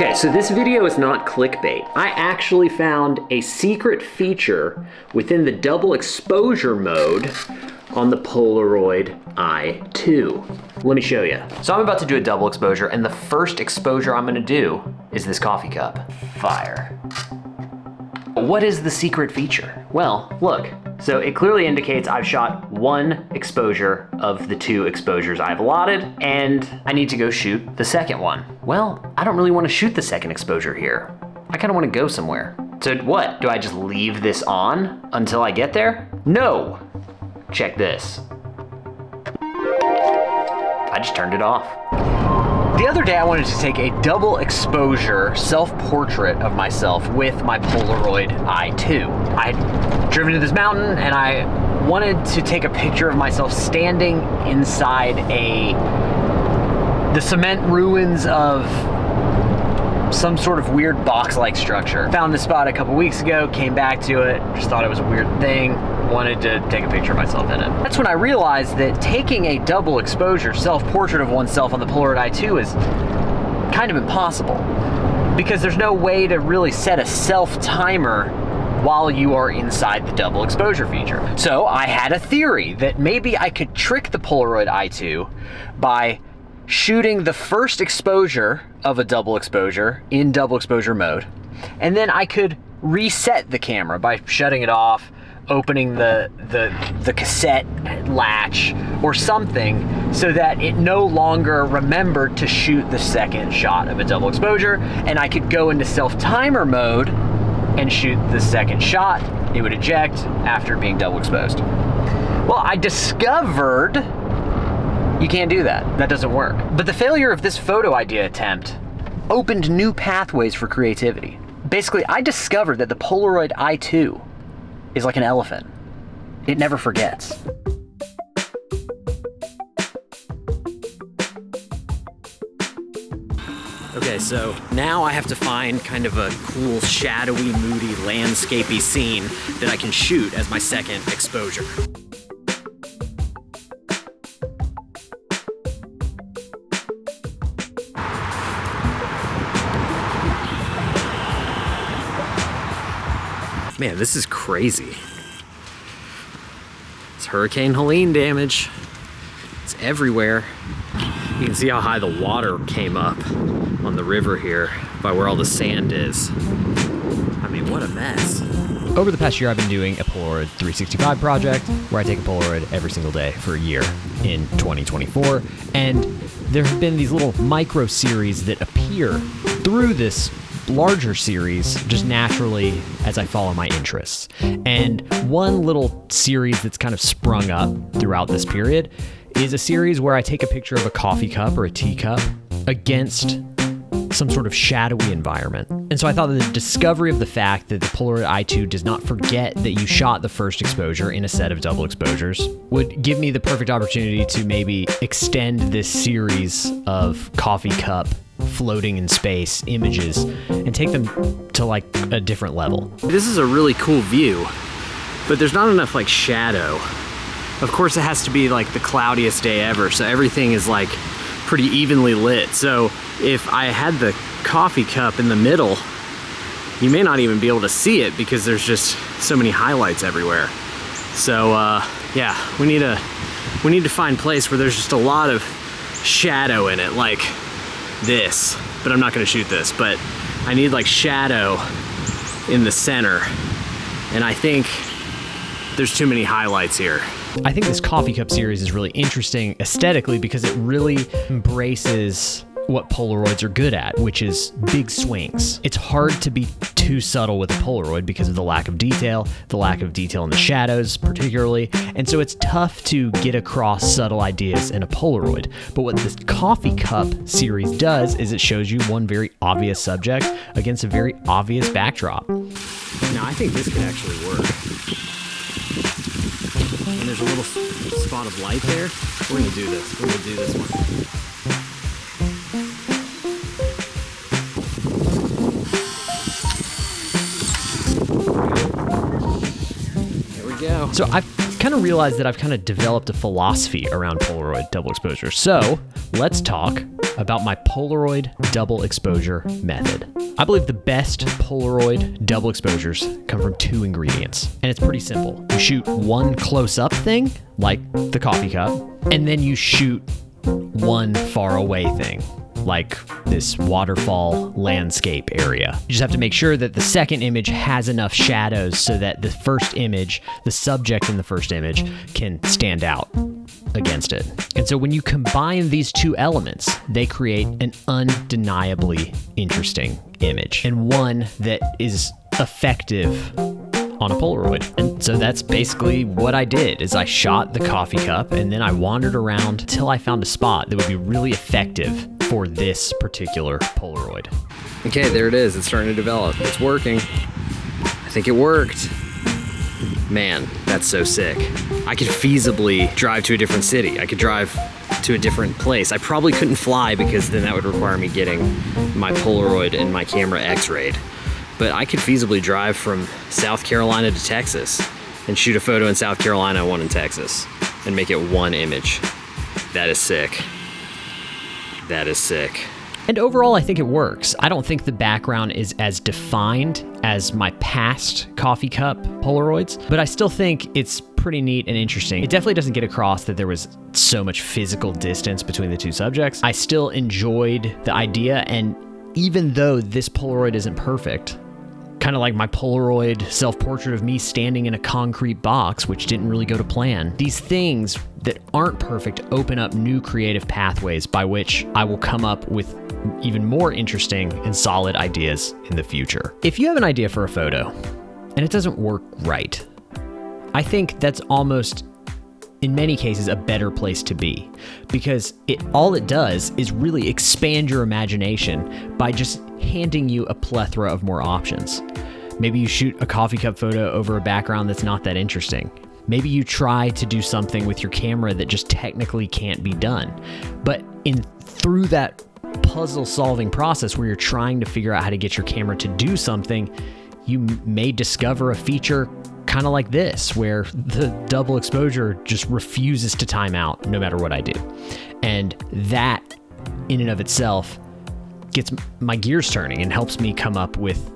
Okay, so this video is not clickbait. I actually found a secret feature within the double exposure mode on the Polaroid I-2. Let me show you. So I'm about to do a double exposure, and the first exposure I'm gonna do is this coffee cup. Fire. What is the secret feature? Well, look. So it clearly indicates I've shot one exposure of the two exposures I've allotted, and I need to go shoot the second one. Well, I don't really want to shoot the second exposure here. I kind of want to go somewhere. So what, do I just leave this on until I get there? No! Check this. I just turned it off. The other day I wanted to take a double exposure self-portrait of myself with my Polaroid I-2. I had driven to this mountain and I wanted to take a picture of myself standing inside the cement ruins of some sort of weird box-like structure. Found this spot a couple weeks ago, came back to it, just thought it was a weird thing, wanted to take a picture of myself in it. That's when I realized that taking a double exposure self-portrait of oneself on the Polaroid I-2 is kind of impossible, because there's no way to really set a self-timer while you are inside the double exposure feature. So I had a theory that maybe I could trick the Polaroid I-2 by shooting the first exposure of a double exposure in double exposure mode, and then I could reset the camera by shutting it off, opening the cassette latch or something, so that it no longer remembered to shoot the second shot of a double exposure, and I could go into self-timer mode and shoot the second shot. It would eject after being double exposed. Well, I discovered you can't do that. That doesn't work. But the failure of this photo idea attempt opened new pathways for creativity. Basically, I discovered that the Polaroid I-2 is like an elephant. It never forgets. Okay, so now I have to find kind of a cool, shadowy, moody, landscapey scene that I can shoot as my second exposure. Man, this is crazy. It's Hurricane Helene damage. It's everywhere. You can see how high the water came up on the river here by where all the sand is. I mean, what a mess. Over the past year, I've been doing a Polaroid 365 project where I take a Polaroid every single day for a year in 2024. And there have been these little micro series that appear through this larger series just naturally as I follow my interests. And one little series that's kind of sprung up throughout this period is a series where I take a picture of a coffee cup or a teacup against some sort of shadowy environment. And so I thought that the discovery of the fact that the Polaroid I-2 does not forget that you shot the first exposure in a set of double exposures would give me the perfect opportunity to maybe extend this series of coffee cup floating in space images and take them to like a different level. This is a really cool view, but there's not enough like shadow. Of course it has to be like the cloudiest day ever, so everything is like pretty evenly lit. So if I had the coffee cup in the middle, you may not even be able to see it because there's just so many highlights everywhere. So yeah, we need to find a place where there's just a lot of shadow in it, like this, but I'm not gonna shoot this, but I need like shadow in the center, and I think there's too many highlights here. I think this coffee cup series is really interesting aesthetically because it really embraces what Polaroids are good at, which is big swings. It's hard to be too subtle with a Polaroid because of the lack of detail in the shadows particularly, and so it's tough to get across subtle ideas in a Polaroid. But what this coffee cup series does is it shows you one very obvious subject against a very obvious backdrop. Now I think this could actually work. And there's a little spot of light there. We're gonna do this. We're gonna do this one. Go. So I've kind of realized that I've kind of developed a philosophy around Polaroid double exposure. So let's talk about my Polaroid double exposure method. I believe the best Polaroid double exposures come from 2 ingredients, and it's pretty simple. You shoot one close-up thing, like the coffee cup, and then you shoot one far away thing, like this waterfall landscape area. You just have to make sure that the second image has enough shadows so that the first image, the subject in the first image, can stand out against it. And so when you combine these 2 elements, they create an undeniably interesting image, and one that is effective on a Polaroid. And so that's basically what I did, is I shot the coffee cup and then I wandered around till I found a spot that would be really effective for this particular Polaroid. Okay, there it is. It's starting to develop. It's working. I think it worked. Man, that's so sick. I could feasibly drive to a different city. I could drive to a different place. I probably couldn't fly because then that would require me getting my Polaroid and my camera X-rayed. But I could feasibly drive from South Carolina to Texas and shoot a photo in South Carolina, one in Texas, and make it one image. That is sick. That is sick. And overall, I think it works. I don't think the background is as defined as my past coffee cup Polaroids, but I still think it's pretty neat and interesting. It definitely doesn't get across that there was so much physical distance between the 2 subjects. I still enjoyed the idea, and even though this Polaroid isn't perfect, kind of like my Polaroid self-portrait of me standing in a concrete box, which didn't really go to plan. These things that aren't perfect open up new creative pathways by which I will come up with even more interesting and solid ideas in the future. If you have an idea for a photo and it doesn't work right, I think that's almost, in many cases, a better place to be, because all it does is really expand your imagination by just handing you a plethora of more options. Maybe you shoot a coffee cup photo over a background that's not that interesting. Maybe you try to do something with your camera that just technically can't be done. But through that puzzle solving process where you're trying to figure out how to get your camera to do something, you may discover a feature kind of like this, where the double exposure just refuses to time out no matter what I do. And that in and of itself gets my gears turning and helps me come up with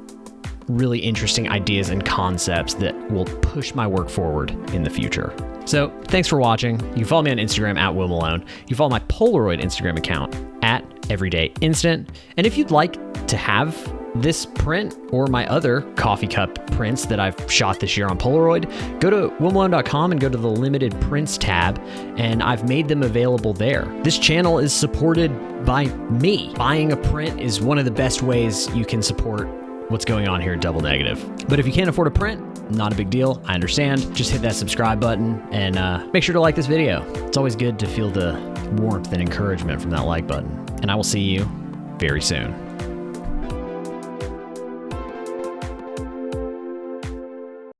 really interesting ideas and concepts that will push my work forward in the future. So thanks for watching. You can follow me on Instagram at Will Malone. You can follow my Polaroid Instagram account at Everyday Instant. And if you'd like to have this print or my other coffee cup prints that I've shot this year on Polaroid, go to willmalone.com and go to the limited prints tab, and I've made them available there. This channel is supported by me. Buying a print is one of the best ways you can support what's going on here at Double Negative. But if you can't afford a print, not a big deal. I understand. Just hit that subscribe button and make sure to like this video. It's always good to feel the warmth and encouragement from that like button. And I will see you very soon.